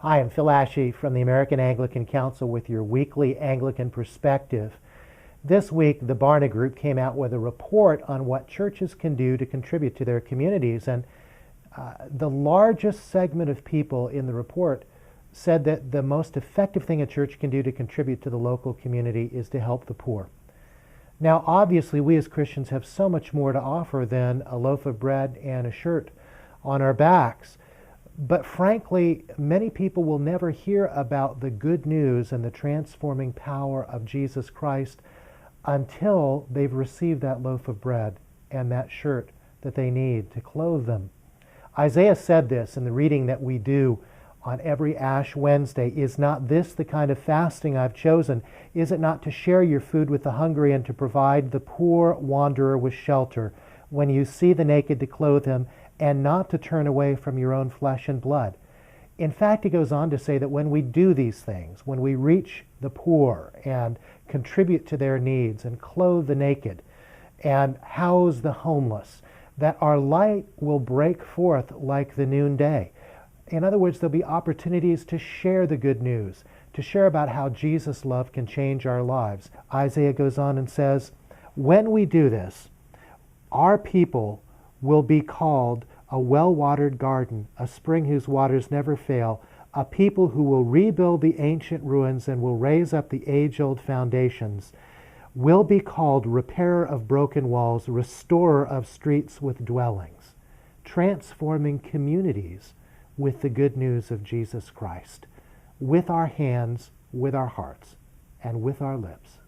Hi, I'm Phil Ashey from the American Anglican Council with your weekly Anglican Perspective. This week, the Barna Group came out with a report on what churches can do to contribute to their communities. And the largest segment of people in the report said that the most effective thing a church can do to contribute to the local community is to help the poor. Now, obviously, we as Christians have so much more to offer than a loaf of bread and a shirt on our backs. But frankly, many people will never hear about the good news and the transforming power of Jesus Christ until they've received that loaf of bread and that shirt that they need to clothe them. Isaiah said this in the reading that we do on every Ash Wednesday. Is not this the kind of fasting I've chosen? Is it not to share your food with the hungry and to provide the poor wanderer with shelter? When you see the naked, to clothe him, and not to turn away from your own flesh and blood. In fact, it goes on to say that when we do these things, when we reach the poor and contribute to their needs and clothe the naked and house the homeless, that our light will break forth like the noonday. In other words, there'll be opportunities to share the good news, to share about how Jesus' love can change our lives. Isaiah goes on and says, when we do this, our people will be called a well-watered garden, a spring whose waters never fail, a people who will rebuild the ancient ruins and will raise up the age-old foundations, will be called repairer of broken walls, restorer of streets with dwellings, transforming communities with the good news of Jesus Christ, with our hands, with our hearts, and with our lips.